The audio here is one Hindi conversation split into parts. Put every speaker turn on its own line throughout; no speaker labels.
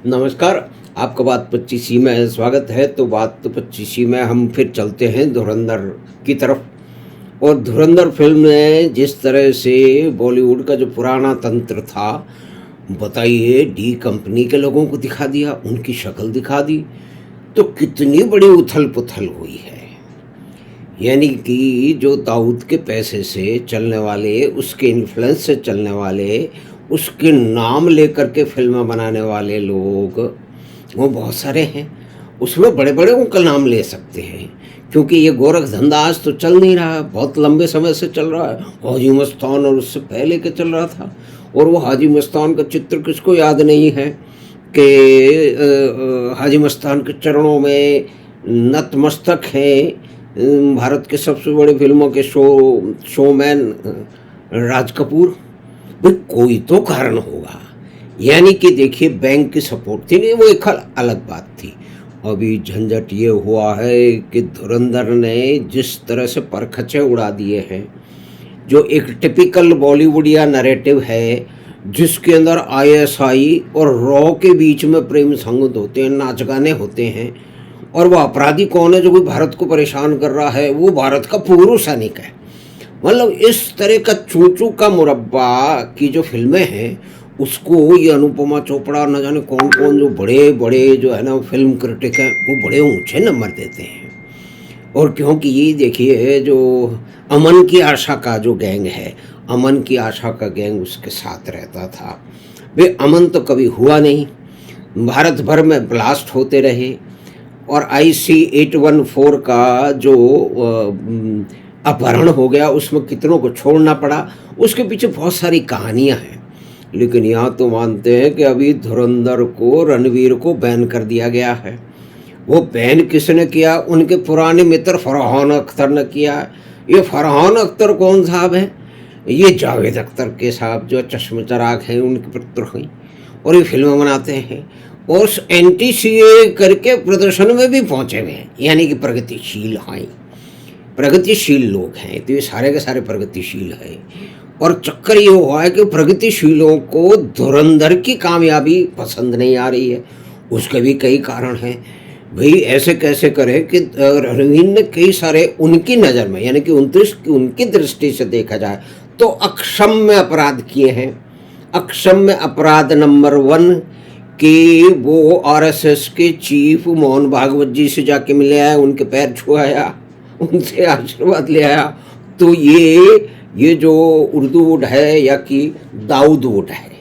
नमस्कार, आपका बात 25 में स्वागत है। तो बात तो 25 में हम फिर चलते हैं धुरंधर की तरफ। और धुरंधर फ़िल्म ने जिस तरह से बॉलीवुड का जो पुराना तंत्र था, बताइए, डी कंपनी के लोगों को दिखा दिया, उनकी शक्ल दिखा दी, तो कितनी बड़ी उथल-पुथल हुई है। यानी कि जो दाऊद के पैसे से चलने वाले, उसके इन्फ्लुएंस से चलने वाले, उसके नाम लेकर के फ़िल्में बनाने वाले लोग, वो बहुत सारे हैं। उसमें बड़े-बड़ों का नाम ले सकते हैं, क्योंकि ये गोरख धंधा आज तो चल नहीं रहा है, बहुत लंबे समय से चल रहा है। हाजी मस्तान और उससे पहले के चल रहा था। और वो हाजी मस्तान का चित्र किसको याद नहीं है कि हाजी मस्तान के चरणों में नतमस्तक हैं भारत के सबसे बड़े फिल्मों के शोमैन राज कपूर। भाई कोई तो कारण होगा। यानी कि देखिए, बैंक की सपोर्ट थी नहीं, वो एक अलग बात थी। अभी झंझट ये हुआ है कि धुरंधर ने जिस तरह से परखचे उड़ा दिए हैं, जो एक टिपिकल बॉलीवुडिया नैरेटिव है, जिसके अंदर आईएसआई और रॉ के बीच में प्रेम संगत होते हैं, नाच गाने होते हैं, और वो अपराधी कौन है जो कोई भारत को परेशान कर रहा है, वो भारत का पूर्व सैनिक है। मतलब इस तरह का चूचू का मुरब्बा की जो फिल्में हैं, उसको ये अनुपमा चोपड़ा, न जाने कौन कौन जो बड़े बड़े जो है ना फिल्म क्रिटिक हैं, वो बड़े ऊंचे नंबर देते हैं। और क्योंकि ये देखिए, जो अमन की आशा का जो गैंग है, अमन की आशा का गैंग उसके साथ रहता था। वे अमन तो कभी हुआ नहीं, भारत भर में ब्लास्ट होते रहे। और IC-814 का जो अपहरण हो गया, उसमें कितनों को छोड़ना पड़ा, उसके पीछे बहुत सारी कहानियां हैं। लेकिन यहाँ तो मानते हैं कि अभी धुरंधर को, रणवीर को बैन कर दिया गया है। वो बैन किसने किया? उनके पुराने मित्र फरहान अख्तर ने किया। ये फरहान अख्तर कौन साहब है? ये जावेद अख्तर के साहब जो चश्मे चराग हैं, उनके पुत्र हैं, और ये फिल्में बनाते हैं और NTCA करके प्रदर्शन में भी पहुंचे हुए हैं। यानी कि प्रगतिशील हैं, प्रगतिशील लोग हैं। तो ये सारे के सारे प्रगतिशील हैं। और चक्कर ये हुआ है कि प्रगतिशीलों को धुरंधर की कामयाबी पसंद नहीं आ रही है। उसके भी कई कारण हैं। भाई ऐसे कैसे करे कि रणवीर ने कई सारे उनकी नज़र में, यानी कि उनकी दृष्टि से देखा जाए तो अक्षम्य अपराध किए हैं। अक्षम्य अपराध नंबर 1 कि वो RSS के चीफ मोहन भागवत जी से जाके मिले आया, उनके पैर छुआया, उनसे आशीर्वाद ले आया। तो ये जो उर्दू वुड है या कि दाऊद वुड है,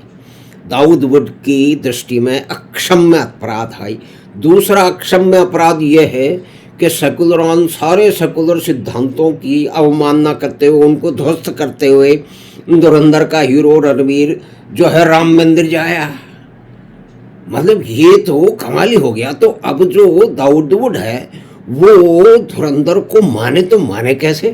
दाऊद वुड की दृष्टि में अक्षम्य अपराध है। दूसरा अक्षम्य अपराध ये है कि सेकुलर, सारे सेकुलर सिद्धांतों की अवमानना करते हुए, उनको ध्वस्त करते हुए, धुरंधर का हीरो रणवीर जो है राम मंदिर जाया। मतलब ये तो कमाल ही हो गया। तो अब जो दाऊद वुड है, वो धुरंधर को माने तो माने कैसे?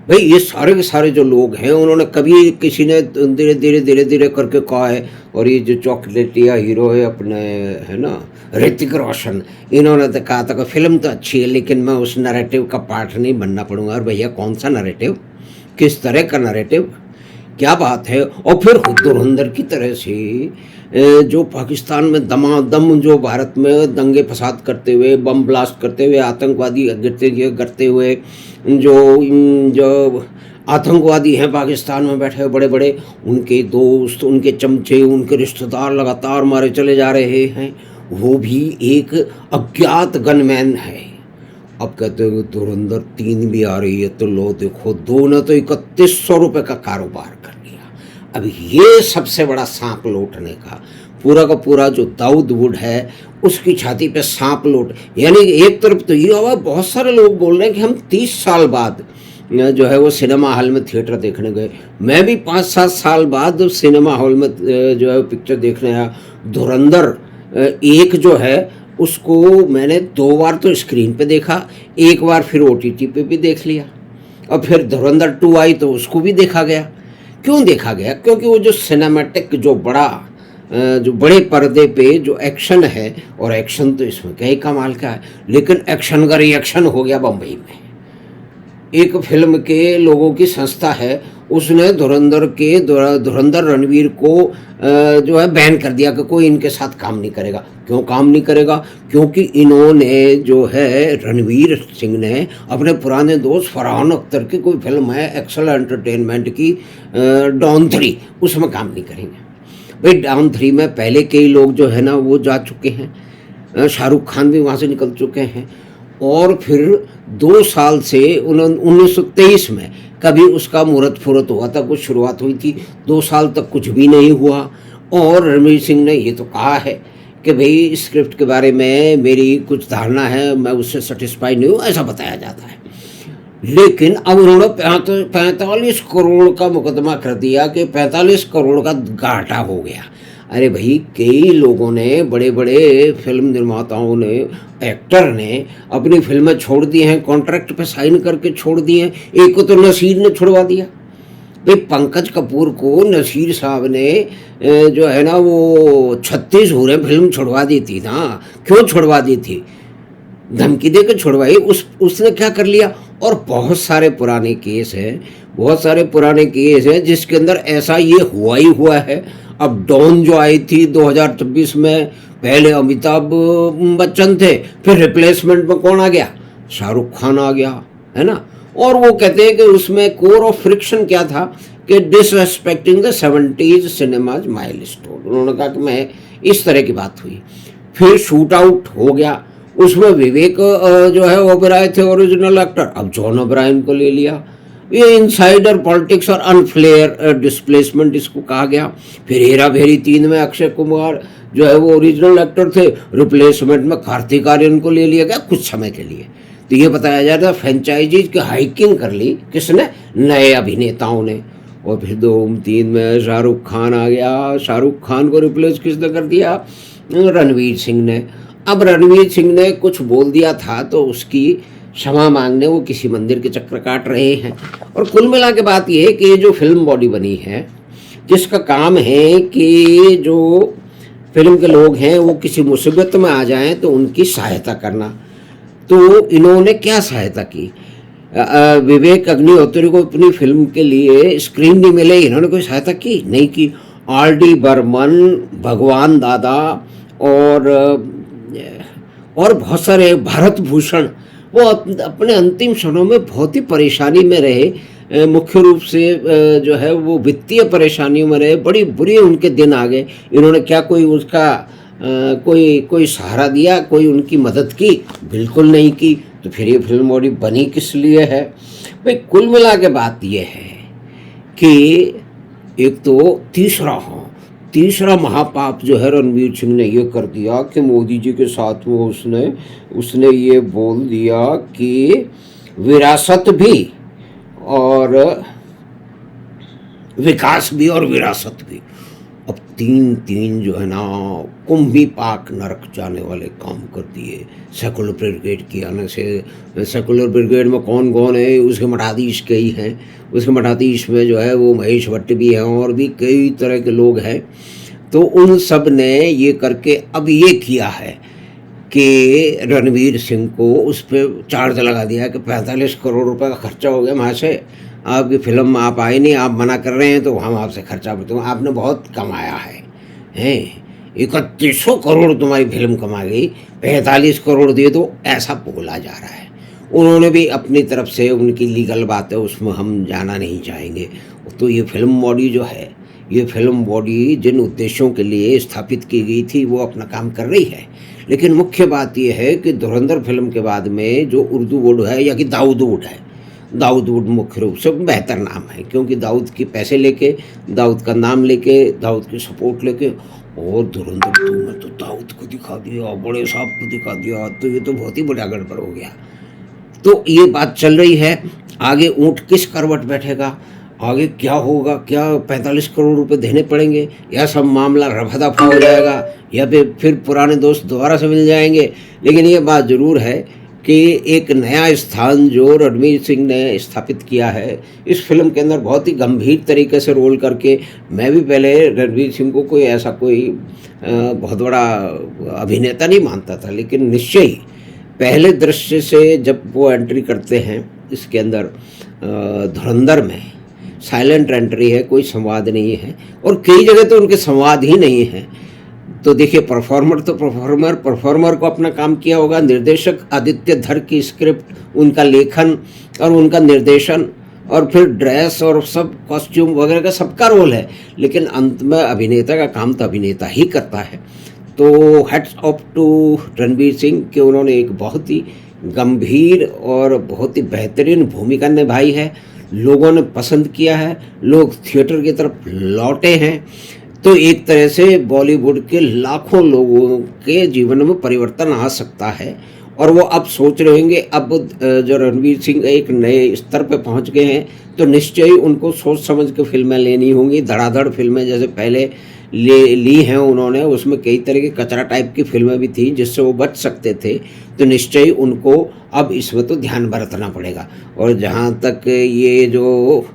भाई ये सारे के सारे जो लोग हैं, उन्होंने कभी किसी ने धीरे धीरे धीरे धीरे करके कहा है। और ये जो चॉकलेटिया हीरो है अपने, है ना, ऋतिक रोशन, इन्होंने तो कहा था कि फिल्म तो अच्छी है, लेकिन मैं उस नैरेटिव का पार्ट नहीं बनना पड़ूंगा। और भैया कौन सा नैरेटिव, किस तरह का नैरेटिव, क्या बात है। और फिर धुरंधर की तरह से जो पाकिस्तान में दमादम जो भारत में दंगे फसाद करते हुए, बम ब्लास्ट करते हुए, आतंकवादी गिरते हुए, जो आतंकवादी हैं पाकिस्तान में बैठे बड़े बड़े, उनके दोस्त, उनके चमचे, उनके रिश्तेदार लगातार मारे चले जा रहे हैं। वो भी एक अज्ञात गनमैन है। अब कहते हैं धुरंधर 3 भी आ रही है, तो लो देखो, 2 ने तो 3100 रुपये का कारोबार कर लिया। अब ये सबसे बड़ा सांप लौटने का पूरा जो दाऊद वुड है, उसकी छाती पे सांप लौट। यानी एक तरफ तो ये हुआ, बहुत सारे लोग बोल रहे हैं कि हम 30 साल बाद जो है वो सिनेमा हॉल में थिएटर देखने गए। मैं भी 5-7 साल बाद सिनेमा हॉल में जो है पिक्चर देखने आया। धुरंधर 1 जो है उसको मैंने 2 बार तो स्क्रीन पे देखा, 1 बार फिर OTT पे भी देख लिया, और फिर धुरंधर 2 आई तो उसको भी देखा गया। क्यों देखा गया? क्योंकि वो जो सिनेमैटिक, जो बड़े पर्दे पे जो एक्शन है, और एक्शन तो इसमें कई कमाल का है, लेकिन एक्शन का रिएक्शन हो गया बम्बई में। एक फिल्म के लोगों की संस्था है, उसने धुरंधर रणवीर को जो है बैन कर दिया कि कोई इनके साथ काम नहीं करेगा। क्यों काम नहीं करेगा? क्योंकि इन्होंने जो है रणवीर सिंह ने अपने पुराने दोस्त फरहान अख्तर की कोई फिल्म है एक्सेल एंटरटेनमेंट की डॉन 3, उसमें काम नहीं करेंगे। भाई डॉन 3 में पहले कई लोग जो है ना वो जा चुके हैं, शाहरुख खान भी वहाँ से निकल चुके हैं। और फिर 2 साल से 1923 में कभी उसका मुहूर्त फुहूर्त हुआ था, कुछ शुरुआत हुई थी, 2 साल तक कुछ भी नहीं हुआ। और रणवीर सिंह ने ये तो कहा है कि भाई स्क्रिप्ट के बारे में मेरी कुछ धारणा है, मैं उससे सेटिस्फाई नहीं हूँ, ऐसा बताया जाता है। लेकिन अब उन्होंने 45 करोड़ का मुकदमा कर दिया कि 45 करोड़ का घाटा हो गया। अरे भाई कई लोगों ने, बड़े बड़े फिल्म निर्माताओं ने, एक्टर ने अपनी फिल्में छोड़ दी हैं, कॉन्ट्रैक्ट पे साइन करके छोड़ दी हैं। एक को तो नसीर ने छुड़वा दिया। भाई पंकज कपूर को नसीर साहब ने जो है ना वो 36 हूरें फिल्म छुड़वा दी थी ना। क्यों छुड़वा दी थी? धमकी दे के छुड़वाई। उसने क्या कर लिया? और बहुत सारे पुराने केस हैं जिसके अंदर ऐसा ये हुआ ही हुआ है। अब डॉन जो आई थी 2026 में, पहले अमिताभ बच्चन थे, फिर रिप्लेसमेंट में कौन आ गया? शाहरुख खान आ गया, है ना। और वो कहते हैं कि उसमें कोर ऑफ फ्रिक्शन क्या था कि disrespecting the 70s cinemas milestone. उन्होंने कहा कि मैं इस तरह की बात हुई। फिर शूट आउट हो गया, उसमें विवेक जो है ओबेरॉय थे ओरिजिनल एक्टर, अब जॉन ओब्रायन को ले लिया। ये इनसाइडर पॉलिटिक्स और अनफ्लेयर डिस्प्लेसमेंट इसको कहा गया। फिर हेरा फेरी 3 में अक्षय कुमार जो है वो ओरिजिनल एक्टर थे, रिप्लेसमेंट में कार्तिक आर्यन को ले लिया गया कुछ समय के लिए। तो ये बताया जाता है फ्रेंचाइजीज की हाइकिंग कर ली किसने? नए अभिनेताओं ने। और फिर धूम 3 में शाहरुख खान आ गया। शाहरुख खान को रिप्लेस किसने कर दिया? रणवीर सिंह ने। अब रणवीर सिंह ने कुछ बोल दिया था तो उसकी क्षमा मांगने वो किसी मंदिर के चक्कर काट रहे हैं। और कुल मिला के बात ये है कि ये जो फिल्म बॉडी बनी है, जिसका काम है कि जो फिल्म के लोग हैं वो किसी मुसीबत में आ जाएं तो उनकी सहायता करना। तो इन्होंने क्या सहायता की? विवेक अग्निहोत्री को अपनी फिल्म के लिए स्क्रीन नहीं मिले, इन्होंने कोई सहायता की? नहीं की। R.D. बर्मन, भगवान दादा और बहुत सारे, भारत भूषण, वो अपने अंतिम क्षणों में बहुत ही परेशानी में रहे। मुख्य रूप से जो है वो वित्तीय परेशानियों में रहे, बड़ी बुरी उनके दिन आ गए। इन्होंने क्या कोई उसका कोई सहारा दिया, कोई उनकी मदद की? बिल्कुल नहीं की। तो फिर ये फिल्म बॉडी बनी किस लिए है? भाई कुल मिला के बात ये है कि एक तो तीसरा महापाप जो है रणवीर सिंह ने ये कर दिया कि मोदी जी के साथ में उसने ये बोल दिया कि विरासत भी और विकास भी और विरासत भी। अब तीन जो है ना कुंभी पाक नरक जाने वाले काम कर दिए सेकुलर ब्रिगेड की आने से। सेकुलर ब्रिगेड में कौन कौन है? उसके मठाधीश कई हैं, उसके मठाधीश में जो है वो महेश भट्ट भी हैं और भी कई तरह के लोग हैं। तो उन सब ने ये करके अब ये किया है कि रणवीर सिंह को उस पर चार्ज लगा दिया कि 45 करोड़ रुपए का खर्चा हो गया वहाँ से, आपकी फिल्म आप आए नहीं, आप मना कर रहे हैं तो हम आपसे खर्चा करते हैं, आपने बहुत कमाया है 3100 करोड़ तुम्हारी फिल्म कमा गई, 45 करोड़ दे दो, ऐसा बोला जा रहा है। उन्होंने भी अपनी तरफ से, उनकी लीगल बात है उसमें हम जाना नहीं चाहेंगे। तो ये फिल्म बॉडी जो है, ये फिल्म बॉडी जिन उद्देश्यों के लिए स्थापित की गई थी वो अपना काम कर रही है। लेकिन मुख्य बात यह है कि धुरंधर फिल्म के बाद में जो उर्दू वुड है या कि दाऊद वुड है, दाऊद वुड मुख्य रूप से बेहतर नाम है क्योंकि दाऊद के पैसे लेके, दाऊद का नाम लेके, दाऊद की सपोर्ट लेके, और धुरंधर 2 में तो दाऊद को दिखा दिया, बड़े साहब को दिखा दिया, तो ये तो बहुत ही बड़ा गड़बड़ हो गया। तो ये बात चल रही है, आगे ऊँट किस करवट बैठेगा, आगे क्या होगा, क्या 45 करोड़ रुपए देने पड़ेंगे, या सब मामला रफा दफा हो जाएगा, या फिर पुराने दोस्त दोबारा से मिल जाएंगे। लेकिन ये बात ज़रूर है कि एक नया स्थान जो रणवीर सिंह ने स्थापित किया है इस फिल्म के अंदर, बहुत ही गंभीर तरीके से रोल करके। मैं भी पहले रणवीर सिंह को कोई ऐसा कोई बहुत बड़ा अभिनेता नहीं मानता था, लेकिन निश्चय ही पहले दृश्य से जब वो एंट्री करते हैं इसके अंदर धुरंधर में, साइलेंट एंट्री है, कोई संवाद नहीं है, और कई जगह तो उनके संवाद ही नहीं है। तो देखिए, परफॉर्मर को अपना काम किया होगा, निर्देशक आदित्य धर की स्क्रिप्ट, उनका लेखन और उनका निर्देशन, और फिर ड्रेस और सब कॉस्ट्यूम वगैरह का सबका रोल है, लेकिन अंत में अभिनेता का काम तो अभिनेता ही करता है। तो hats off to Ranveer Singh कि उन्होंने एक बहुत ही गंभीर और बहुत ही बेहतरीन भूमिका निभाई है, लोगों ने पसंद किया है, लोग थिएटर की तरफ लौटे हैं। तो एक तरह से बॉलीवुड के लाखों लोगों के जीवन में परिवर्तन आ सकता है, और वो अब सोच रहे होंगे, अब जो रणवीर सिंह एक नए स्तर पे पहुंच गए हैं, तो निश्चय ही उनको सोच समझ के फिल्में लेनी होंगी। धड़ाधड़ फिल्में जैसे पहले ली हैं उन्होंने, उसमें कई तरह की कचरा टाइप की फिल्में भी थी जिससे वो बच सकते थे, तो निश्चय ही उनको अब इसमें तो ध्यान बरतना पड़ेगा। और जहाँ तक ये जो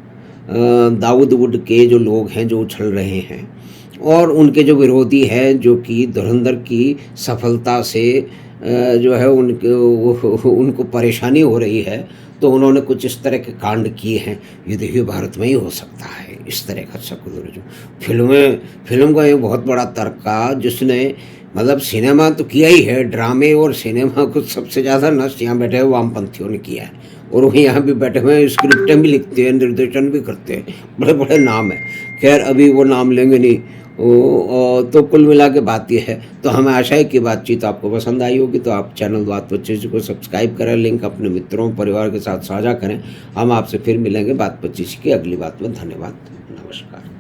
दाऊद वुड के जो लोग हैं जो उछल रहे हैं, और उनके जो विरोधी हैं जो कि धुरंधर की सफलता से जो है उनको परेशानी हो रही है, तो उन्होंने कुछ इस तरह के कांड किए हैं। ये देखिए, भारत में ही हो सकता है इस तरह का सब कुछ। जो फिल्म का एक बहुत बड़ा तर्का, जिसने मतलब सिनेमा तो किया ही है, ड्रामे और सिनेमा को सबसे ज़्यादा नष्ट यहाँ बैठे हुए वामपंथियों ने किया है, और वो यहाँ भी बैठे हुए स्क्रिप्टें भी लिखते हैं, निर्देशन भी करते हैं, बड़े बड़े नाम हैं। खैर, अभी वो नाम लेंगे नहीं। तो कुल मिला के बात यह है। तो हमें आशा है कि बातचीत आपको पसंद आई होगी, तो आप चैनल बात 25 को सब्सक्राइब करें, लिंक अपने मित्रों परिवार के साथ साझा करें। हम आपसे फिर मिलेंगे बात 25 की अगली बात में। धन्यवाद, नमस्कार।